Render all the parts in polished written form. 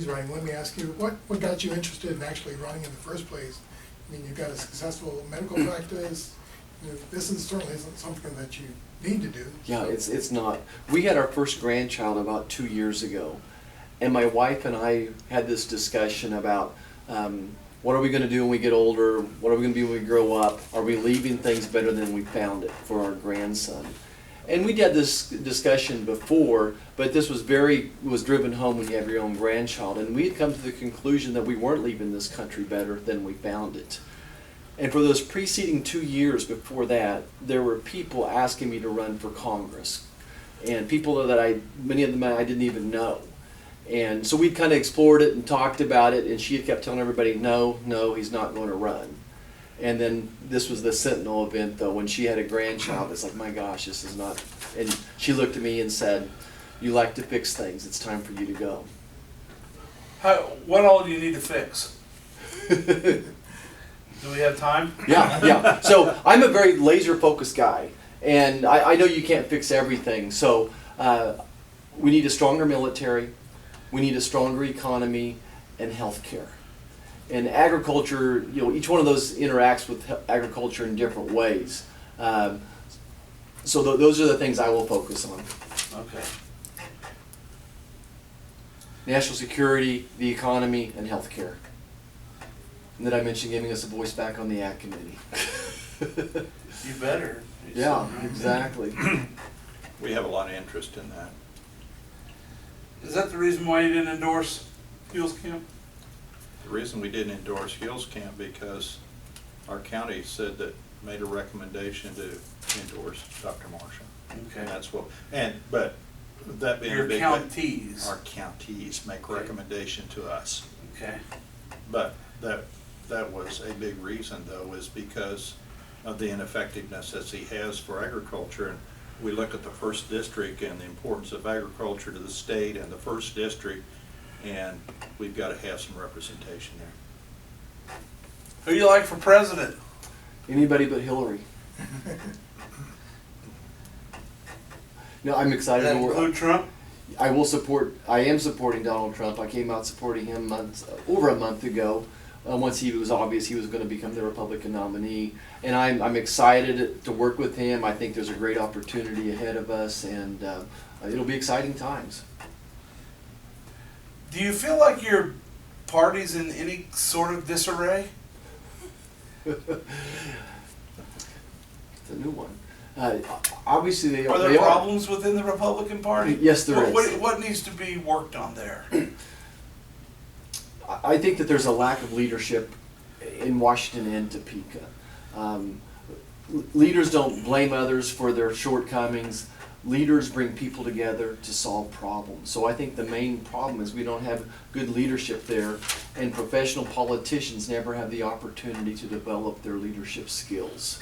he's running, let me ask you, what got you interested in actually running in the first place? I mean, you've got a successful medical practice. You know, this certainly isn't something that you need to do. Yeah, it's not. We had our first grandchild about 2 years ago, and my wife and I had this discussion about what are we going to do when we get older? What are we going to be when we grow up? Are we leaving things better than we found it for our grandson? And we had this discussion before, but this was driven home when you have your own grandchild. And we had come to the conclusion that we weren't leaving this country better than we found it. And for those preceding 2 years before that, there were people asking me to run for Congress. And people that many of them I didn't even know. And so we kind of explored it and talked about it, and she had kept telling everybody, no, he's not going to run. And then this was the Sentinel event, though, when she had a grandchild. It's like, my gosh, this is not. And she looked at me and said, you like to fix things. It's time for you to go. What all do you need to fix? Do we have time? Yeah. So I'm a very laser-focused guy, and I know you can't fix everything. So we need a stronger military. We need a stronger economy and health care. And agriculture, each one of those interacts with agriculture in different ways. So those are the things I will focus on. Okay. National security, the economy, and health care. And then I mentioned giving us a voice back on the Ag Committee. You better. Yeah, exactly. We have a lot of interest in that. Is that the reason why you didn't endorse Fuels Camp? The reason we didn't endorse Hills Camp because our county made a recommendation to endorse Dr. Marshall. Okay. And that's what, but that being Your a big. counties. Our counties make Okay. recommendation to us. Okay. But that was a big reason, though, is because of the ineffectiveness that he has for agriculture. And we look at the first district and the importance of agriculture to the state and the first district, and we've got to have some representation there. Who do you like for president? Anybody but Hillary. No, I'm Does excited that to work. include Trump? I am supporting Donald Trump. I came out supporting him over a month ago. Once he was obvious he was going to become the Republican nominee, and I'm excited to work with him. I think there's a great opportunity ahead of us, and it'll be exciting times. Do you feel like your party's in any sort of disarray? It's a new one. Obviously, they Are are. there problems within the Republican Party? Yes, there is. What needs to be worked on there? I think that there's a lack of leadership in Washington and Topeka. Leaders don't blame others for their shortcomings. Leaders bring people together to solve problems. So I think the main problem is we don't have good leadership there, and professional politicians never have the opportunity to develop their leadership skills.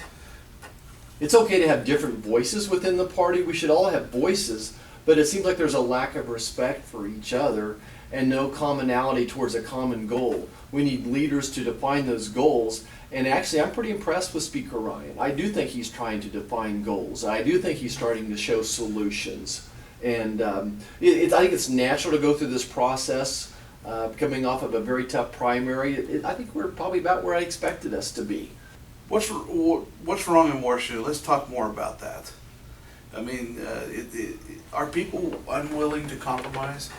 It's okay to have different voices within the party. We should all have voices, but it seems like there's a lack of respect for each other and no commonality towards a common goal. We need leaders to define those goals. And actually, I'm pretty impressed with Speaker Ryan. I do think he's trying to define goals. I do think he's starting to show solutions. And I think it's natural to go through this process, coming off of a very tough primary. I think we're probably about where I expected us to be. What's wrong in Warshu? Let's talk more about that. I mean, are people unwilling to compromise?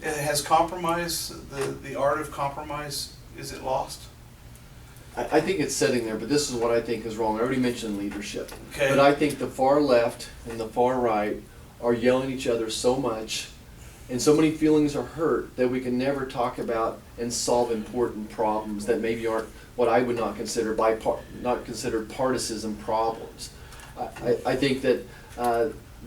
Has compromise, the art of compromise, is it lost? I think it's sitting there, but this is what I think is wrong. I already mentioned leadership. Okay. But I think the far left and the far right are yelling at each other so much, and so many feelings are hurt that we can never talk about and solve important problems that maybe aren't what I would not consider partisan problems. I think that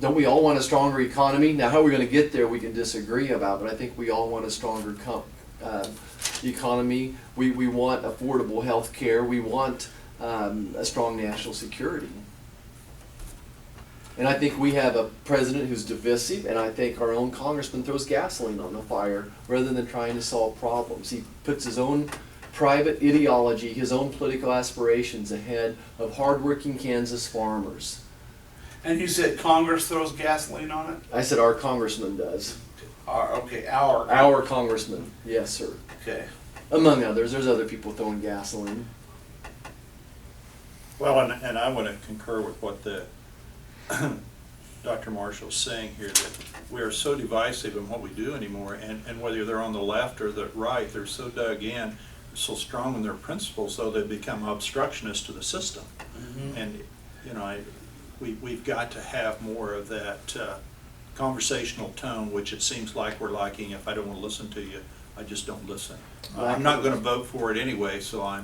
don't we all want a stronger economy? Now, how we're going to get there, we can disagree about, but I think we all want a stronger economy. We want affordable health care. We want a strong national security. And I think we have a president who's divisive, and I think our own congressman throws gasoline on the fire rather than trying to solve problems. He puts his own private ideology, his own political aspirations ahead of hardworking Kansas farmers. And you said Congress throws gasoline on it? I said our congressman does. Our congressman, yes, sir. Okay. Among others, there's other people throwing gasoline. Well, and I want to concur with what the Dr. Marshall's saying here, that we are so divisive in what we do anymore, and whether they're on the left or the right, they're so dug in, so strong in their principles, though they become obstructionists to the system. And, you know, we've got to have more of that conversational tone, which it seems like we're lacking. If I don't want to listen to you, I just don't listen. I'm not going to vote for it anyway, so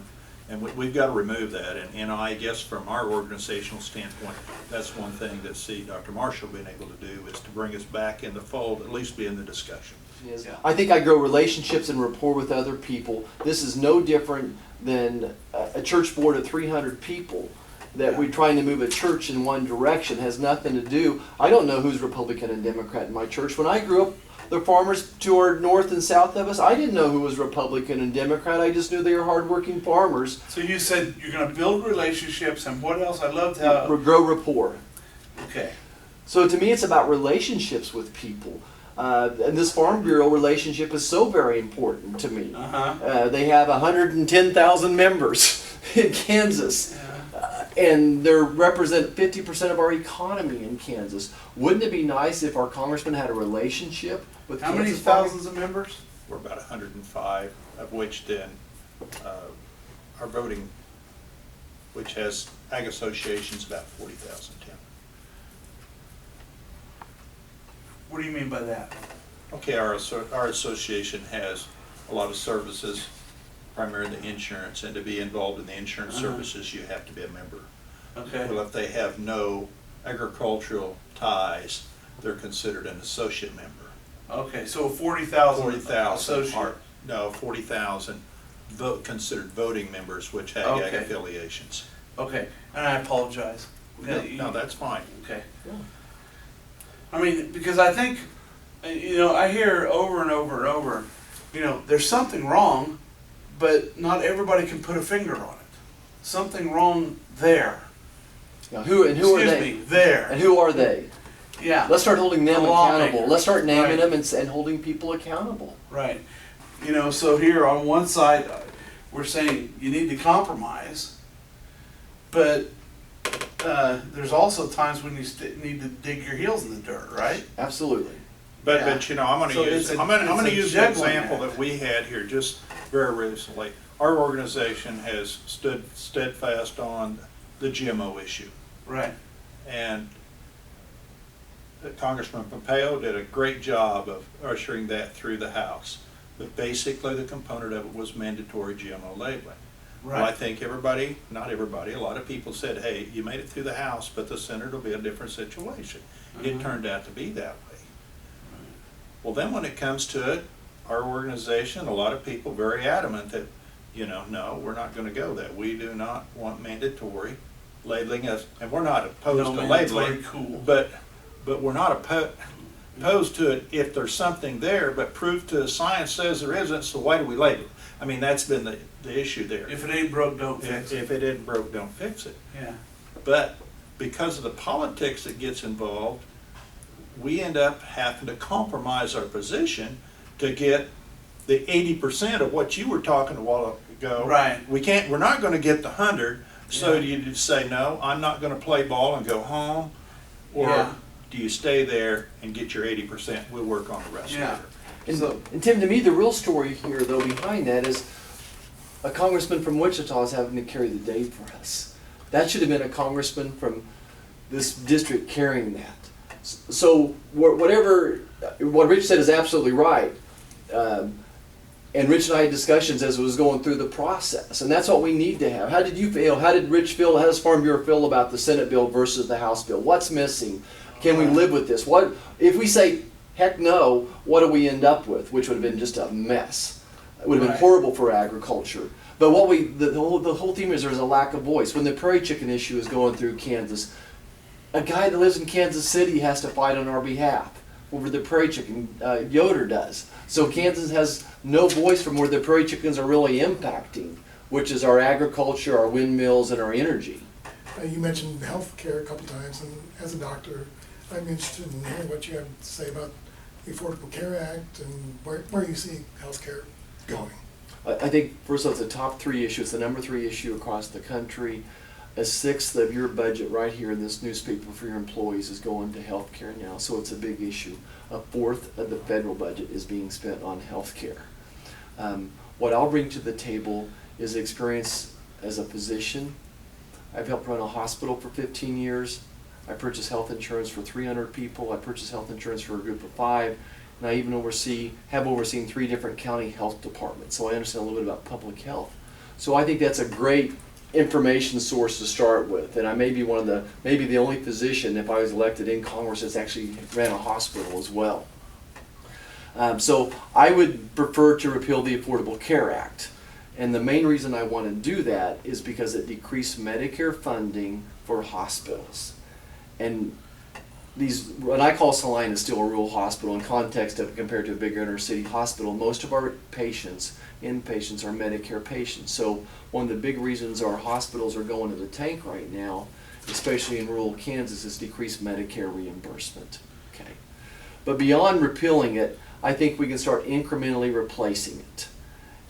we've got to remove that. And I guess from our organizational standpoint, that's one thing that Dr. Marshall been able to do, is to bring us back in the fold, at least be in the discussion. Yes. Yeah. I think I grow relationships and rapport with other people. This is no different than a church board of 300 people that we're trying to move a church in one direction. Has nothing to do. I don't know who's Republican and Democrat in my church. When I grew up, the farmers to our north and south of us, I didn't know who was Republican and Democrat. I just knew they were hardworking farmers. So you said you're going to build relationships, and what else? I loved how. Grow rapport. Okay. So to me, it's about relationships with people. And this Farm Bureau relationship is so very important to me. They have 110,000 members in Kansas. And they represent 50% of our economy in Kansas. Wouldn't it be nice if our congressman had a relationship with How many Kansas farmers? thousands of members? We're about 105, of which then our voting, which has ag associations, about 40,000, Tim. What do you mean by that? Okay, our association has a lot of services, primarily insurance, and to be involved in the insurance services, you have to be a member. Okay. Well, if they have no agricultural ties, they're considered an associate member. Okay, so 40,000 40,000 associate. are, no, 40,000 considered voting members, which have ag Okay. affiliations. Okay, and I apologize. No, that's fine. Okay. Yeah. I mean, because I think, you know, I hear over and over and over, you know, there's something wrong, but not everybody can put a finger on it. Something wrong there. Now, who are Excuse they? me, there. And who are they? Yeah. Let's start holding them The accountable. lawmakers. Let's start naming Right. them and holding people accountable. Right. You know, so here on one side, we're saying you need to compromise, but there's also times when you need to dig your heels in the dirt, right? Absolutely. But, Yeah. but you know, I'm So gonna it's use, a- I'm gonna it's a use the juggling example act. that we had here just very recently. Our organization has stood steadfast on the GMO issue. Right. And Congressman Pompeo did a great job of ushering that through the House. But basically, the component of it was mandatory GMO labeling. Well, I Right. think everybody, not everybody, a lot of people said, hey, you made it through the House, but the Senate will be a different situation. It turned out to be that way. Well, then when it comes to it, our organization, a lot of people very adamant that, you know, no, we're not gonna go that. We do not want mandatory labeling us, and we're not opposed No to mandatory, labeling. cool. But we're not opposed to it if there's something there, but proof to the science says there isn't, so why do we label it? I mean, that's been the issue there. If it ain't broke, don't fix it. If it isn't broke, don't fix it. Yeah. But because of the politics that gets involved, we end up having to compromise our position to get the 80% of what you were talking a while ago. Right. We're not gonna get the 100, so Yeah. do you just say, no, I'm not gonna play ball and go home? Or Yeah. do you stay there and get your 80%, we'll work on the rest Yeah. later? And, So- and Tim, to me, the real story here, though, behind that is a congressman from Wichita is having to carry the day for us. That should have been a congressman from this district carrying that. So whatever, what Rich said is absolutely right. And Rich and I had discussions as it was going through the process, and that's what we need to have. How did you feel? How did Rich feel? How does Farm Bureau feel about the Senate bill versus the House bill? What's missing? Can we live with this? What if we say heck no? What do we end up with? Which would have been just a mess. It would have been Right. horrible for agriculture. But what the whole theme is there's a lack of voice. When the prairie chicken issue is going through Kansas, a guy that lives in Kansas City has to fight on our behalf over the prairie chicken. Yoder does. So Kansas has no voice from where the prairie chickens are really impacting, which is our agriculture, our windmills, and our energy. You mentioned healthcare a couple times, and as a doctor, I'm interested in hearing what you have to say about the Affordable Care Act and where you see healthcare going? I think, first of all, it's the top 3 issue. It's the number 3 issue across the country. 1/6 of your budget right here in this newspaper for your employees is going to healthcare now, so it's a big issue. 1/4 of the federal budget is being spent on healthcare. What I'll bring to the table is experience as a physician. I've helped run a hospital for 15 years. I purchased health insurance for 300 people. I purchased health insurance for a group of 5. And I even have overseen 3 different county health departments, so I understand a little bit about public health. So I think that's a great information source to start with, and I may be maybe the only physician, if I was elected in Congress, that's actually ran a hospital as well. So I would prefer to repeal the Affordable Care Act, and the main reason I want to do that is because it decreased Medicare funding for hospitals. And what I call Salina still a rural hospital in context of compared to a bigger inner city hospital. Most of our inpatients are Medicare patients. So one of the big reasons our hospitals are going to the tank right now, especially in rural Kansas, is decreased Medicare reimbursement. Okay. But beyond repealing it, I think we can start incrementally replacing it.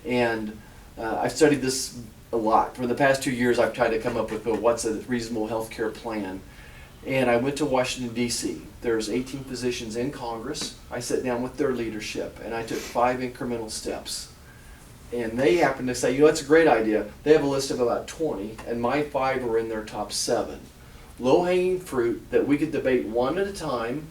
And I've studied this a lot. For the past 2 years, I've tried to come up with what's a reasonable health care plan. And I went to Washington, D.C. There's 18 physicians in Congress. I sat down with their leadership, and I took 5 incremental steps. And they happened to say, that's a great idea. They have a list of about 20, and my 5 were in their top 7. Low-hanging fruit that we could debate one at a time,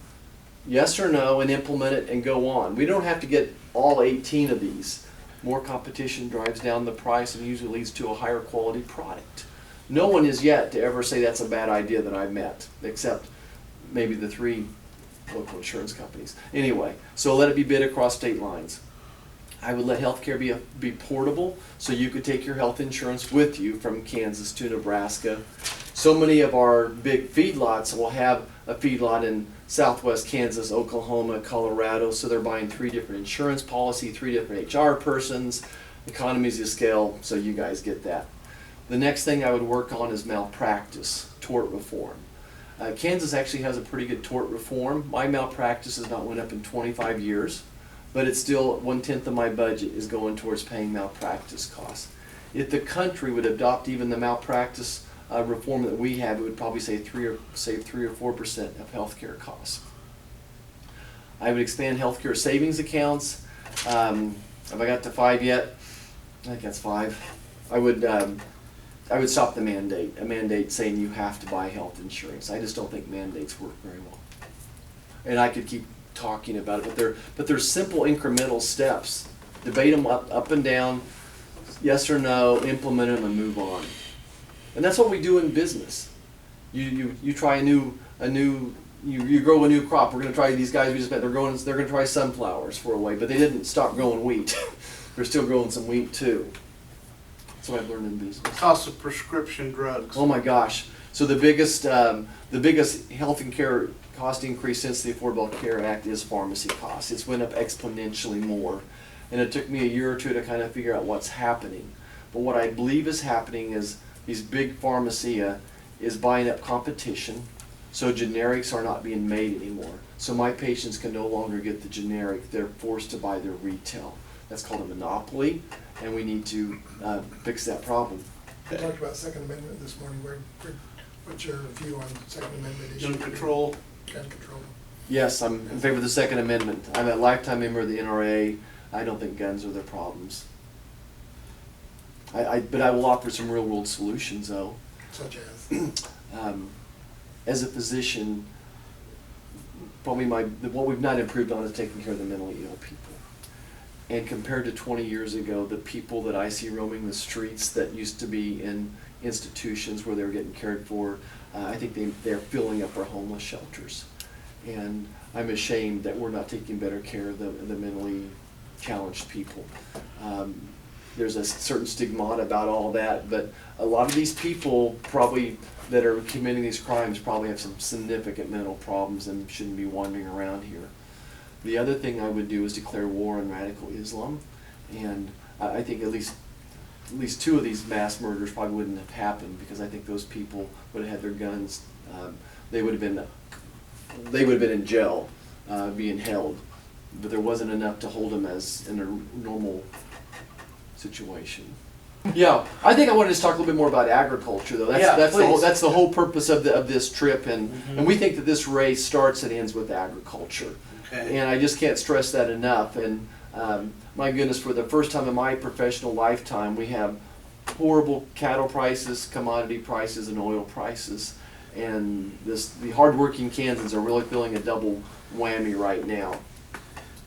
yes or no, and implement it and go on. We don't have to get all 18 of these. More competition drives down the price and usually leads to a higher quality product. No one is yet to ever say that's a bad idea that I've met, except maybe the 3 local insurance companies. Anyway, so let it be bid across state lines. I would let healthcare be portable, so you could take your health insurance with you from Kansas to Nebraska. So many of our big feedlots will have a feedlot in Southwest Kansas, Oklahoma, Colorado, so they're buying 3 different insurance policies, 3 different HR persons, economies of scale, so you guys get that. The next thing I would work on is malpractice, tort reform. Kansas actually has a pretty good tort reform. My malpractice has not went up in 25 years, but it's still 1/10 of my budget is going towards paying malpractice costs. If the country would adopt even the malpractice reform that we have, it would probably save 3 or 4% of healthcare costs. I would expand healthcare savings accounts. Have I got to 5 yet? I think that's 5. I would stop the mandate, a mandate saying you have to buy health insurance. I just don't think mandates work very well. And I could keep talking about it, but they're simple incremental steps. Debate them up and down, yes or no, implement them and move on. And that's what we do in business. You try you grow a new crop. We're going to try these guys we just met. They're going to try sunflowers for a way, but they didn't stop growing wheat. They're still growing some wheat too. That's what I've learned in business. Cost of prescription drugs. Oh my gosh! So the biggest health and care cost increase since the Affordable Care Act is pharmacy costs. It's went up exponentially more, and it took me a year or 2 to kind of figure out what's happening. But what I believe is happening is these big pharmacia is buying up competition, so generics are not being made anymore. So my patients can no longer get the generic; they're forced to buy their retail. That's called a monopoly, and we need to fix that problem. We talked about Second Amendment this morning. What's your view on Second Amendment issues? Gun control. Gun control. Yes, I'm in favor of the Second Amendment. I'm a lifetime member of the NRA. I don't think guns are the problems. But I will offer some real world solutions though. Such As a physician, probably what we've not improved on is taking care of the mentally ill people. And compared to 20 years ago, the people that I see roaming the streets that used to be in institutions where they were getting cared for, I think they're filling up our homeless shelters. And I'm ashamed that we're not taking better care of the mentally challenged people. There's a certain stigmata about all that, but a lot of these people probably that are committing these crimes probably have some significant mental problems and shouldn't be wandering around here. The other thing I would do is declare war on radical Islam, and I think at least 2 of these mass murders probably wouldn't have happened because I think those people would have had their guns. They would have been in jail, being held. but there wasn't enough to hold them as in a normal situation. Yeah, I think I wanted to talk a little bit more about agriculture, though. Yeah, please. That's the whole purpose of this trip, and we think that this race starts and ends with agriculture. Okay. And I just can't stress that enough. And my goodness, for the first time in my professional lifetime, we have horrible cattle prices, commodity prices, and oil prices. And the hardworking Kansans are really feeling a double whammy right now.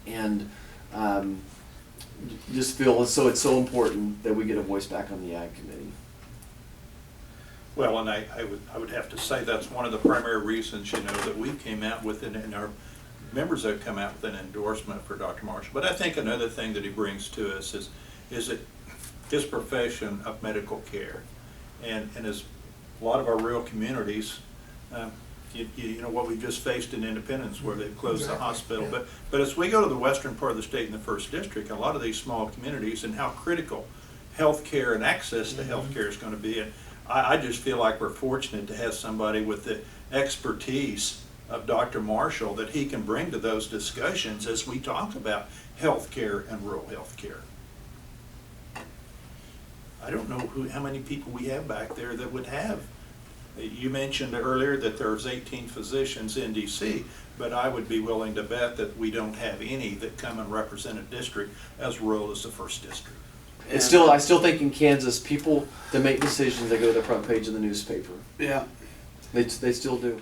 And just feel it's so important that we get a voice back on the Ag Committee. Well, and I would have to say that's one of the primary reasons, that we came out with and our members have come out with an endorsement for Dr. Marshall. But I think another thing that he brings to us is that his profession of medical care, and as a lot of our rural communities, what we just faced in Independence, where they've closed the hospital. Yeah. But as we go to the western part of the state in the first district, a lot of these small communities and how critical health care and access to health care is going to be. And I just feel like we're fortunate to have somebody with the expertise of Dr. Marshall that he can bring to those discussions as we talk about health care and rural health care. I don't know how many people we have back there that would have. You mentioned earlier that there's 18 physicians in DC, but I would be willing to bet that we don't have any that come and represent a district as rural as the first district. It's still, I still think in Kansas, people that make decisions, they go to the front page of the newspaper. Yeah. They still do.